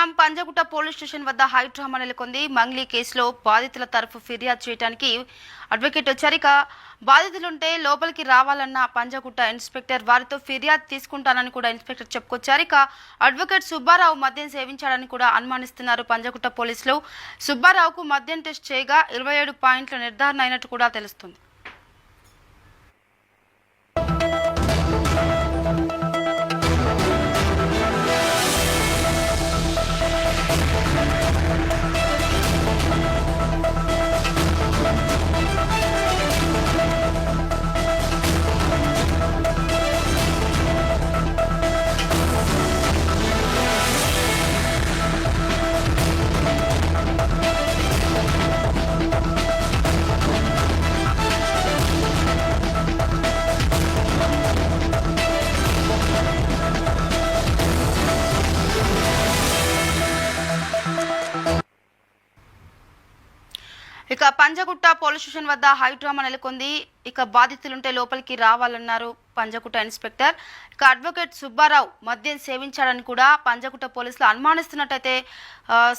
చూస్తున్నాం. Panjagutta police station వద్ద high drama నెలకొంది. మంగ్లీ కేసులో బాధితుల తరఫు ఫిర్యాదు చేయడానికి అడ్వకేట్ చరిక బాధితులుంటే లోపలికి రావాలన్న పంజగుట్ట ఇన్స్పెక్టర్ వారితో ఫిర్యాదు తీసుకుంటానని కూడా ఇన్స్పెక్టర్ చెప్పుకొచ్చారు. ఇక అడ్వకేట్ సుబ్బారావు మద్యం సేవించాడని కూడా అనుమానిస్తున్నారు పంజగుట్ట పోలీసులు. సుబ్బారావుకు మద్యం టెస్ట్ చేయగా 27 పాయింట్ల నిర్ధారణ అయినట్టు కూడా తెలుస్తుంది. ఇక పంజగుట్ట పోలీస్ స్టేషన్ వద్ద హైడ్రామా నెలకొంది. ఇక బాధితులుంటే లోపలికి రావాలన్నారు పంజగుట్ట ఇన్స్పెక్టర్. ఇక అడ్వకేట్ సుబ్బారావు మద్యం సేవించాడని కూడా పంజగుట్ట పోలీసులు అనుమానిస్తున్నట్టయితే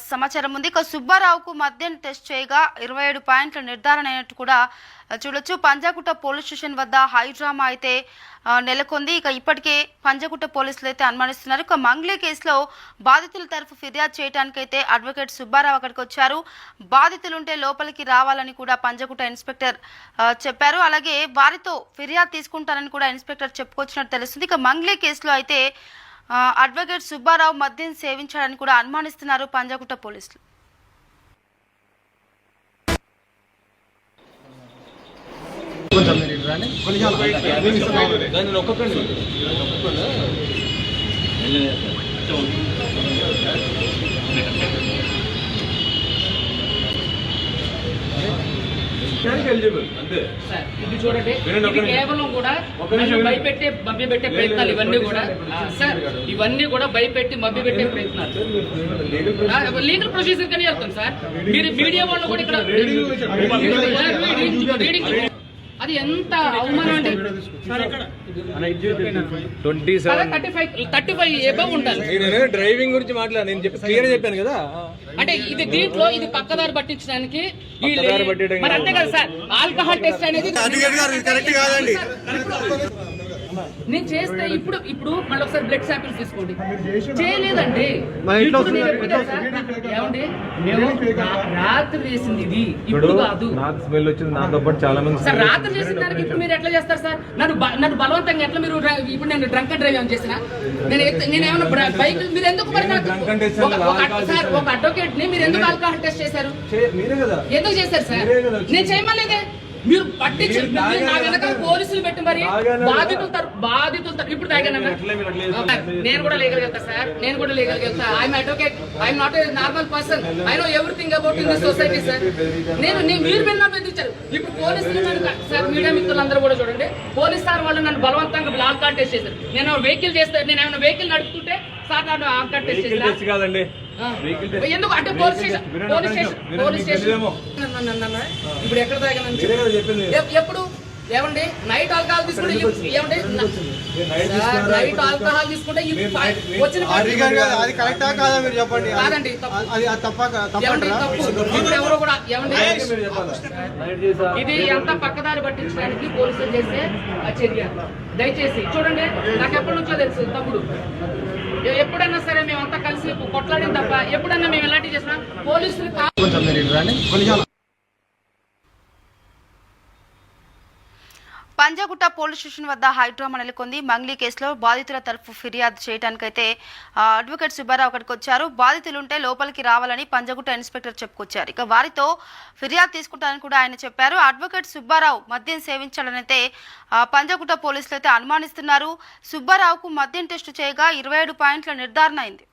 సమాచారం ఉంది. ఇక సుబ్బారావుకు మద్యం టెస్ట్ చేయగా 27 పాయింట్ల నిర్ధారణ అయినట్టు కూడా చూడొచ్చు. పంజగుట్ట పోలీస్ స్టేషన్ వద్ద హైడ్రామా అయితే నెలకొంది. ఇక ఇప్పటికే పంజగుట్ట పోలీసులు అయితే అనుమానిస్తున్నారు. ఇక మంగ్లీ కేసులో బాధితుల తరఫు ఫిర్యాదు చేయడానికైతే అడ్వకేట్ సుబ్బారావు అక్కడికి వచ్చారు. బాధితులుంటే లోపలికి రావాలని కూడా పంజగుట్ట ఇన్స్పెక్టర్ చెప్పారు. అలాగే వారితో ఫిర్యాదు తీసుకుంటారని కూడా ఇన్స్పెక్టర్ చెప్పుకొచ్చినట్టు తెలుస్తుంది. ఇక మంగ్లీ కేసులో అయితే అడ్వకేట్ సుబ్బారావు మద్యం సేవించాడని కూడా అనుమానిస్తున్నారు పంజగుట్ట పోలీసులు. ఇది చూడండి, ఇది కేవలం కూడా భయపెట్టే మభ్యపెట్టే ప్రయత్నాలు ఇవన్నీ కూడా సార్, ఇవన్నీ కూడా భయపెట్టి మభ్యపెట్టే ప్రయత్నాలు. లీగల్ ప్రొసీజర్ కానీ వెళ్తాం సార్. మీరు మీడియా వాళ్ళు కూడా ఇక్కడ అది ఎంత అవమానం అంటే 35 ఎబవ్ ఉండాలి. డ్రైవింగ్ గురించి మాట్లాడు, నేను క్లియర్ చెప్పాను కదా. అంటే ఇది దీంట్లో ఇది పక్కదారి పట్టించడానికి మరి అంతే కదా సార్. ఆల్కహాల్ టెస్ట్ అనేది నేను చేస్తే ఇప్పుడు మళ్ళీ ఒకసారి బ్లడ్ శాంపిల్స్ తీసుకోండి. చేయలేదండి. ఏమండి మేము రాత్రి చేసింది ఇది, ఇప్పుడు కాదు. నాకు స్మెల్ వచ్చింది, నాతో పాటు చాలా మంది సార్. రాత్రి చేసిన దానికి ఇప్పుడు మీరు ఎట్లా చేస్తారు సార్? నన్ను బలవంతంగా ఎట్లా మీరు ఇప్పుడు నేను డ్రంక్ అండ్ డ్రైవ్ ఏమైనా చేసిన? నేను ఏమైనా బైక్ మీరు ఎందుకు మరి సార్ ఒక అడ్వకేట్ ని మీరు ఎందుకు ఆల్కహాల్ టెస్ట్ చేశారు? ఎందుకు చేశారు సార్? నేను చేయమలేదే. మీరు పట్టించి నా వెనకాల పోలీసులు పెట్టి మరి బాధితులు ఇప్పుడు తాగానన్నా నేను కూడా లీగల్ వెళ్తా సార్. నేను కూడా లీగల్ వెళ్తా. I'm advocate. I'm not a normal person. I know everything about in this society sir. మీరు విన్నా బెదిరించారు. ఇప్పుడు పోలీసులు నన్ను సార్, మీడియా మిత్రులందరూ కూడా చూడండి, పోలీస్ సార్ వాళ్ళు నన్ను బలవంతంగా బ్లాక్ కార్డ్ టెస్ట్ చేశారు. నేను వెహికల్ చేస్తే, నేను ఏమైనా వెహికల్ నడుపుతుంటే సార్ నన్ను ఆల్కహాల్ టెస్ట్ చేశారు. ఎందుకు అంటే పోలీస్ స్టేషన్ ఇప్పుడు ఎక్కడ తాగాను? ఎప్పుడు ఏమండి నైట్ ఆల్కహాల్ తీసుకుంటే ఏమండి నైట్ ఆల్కహాల్ తీసుకుంటే వచ్చిన కాదండి ఇప్పుడు ఎవరో కూడా ఏమండి ఇది ఎంత పక్కదారి పట్టించడానికి పోలీసులు చేసే చర్య. దయచేసి చూడండి, నాకు ఎప్పటి నుంచో తెలుసు తమ్ముడు. ఎప్పుడన్నా సరే మేమంతా కలిసి కొట్లాడిన తప్ప ఎప్పుడన్నా మేము ఇలాంటివి చేసినా పోలీసులు పంజగుట్ట పోలీస్ స్టేషన్ వద్ద హైడ్రామా నెలకొంది. మంగ్లీ కేసులో బాధితుల తరఫు ఫిర్యాదు చేయడానికైతే అడ్వకేట్ సుబ్బారావు అక్కడికి వచ్చారు. బాధితులుంటే లోపలికి రావాలని పంజగుట్ట ఇన్స్పెక్టర్ చెప్పుకొచ్చారు. ఇక వారితో ఫిర్యాదు తీసుకుంటారని కూడా ఆయన చెప్పారు. అడ్వకేట్ సుబ్బారావు మద్యం సేవించాలనైతే పంజగుట్ట పోలీసులు అయితే అనుమానిస్తున్నారు. సుబ్బారావుకు మద్యం టెస్టు చేయగా 27 పాయింట్ల నిర్ధారణ అయింది.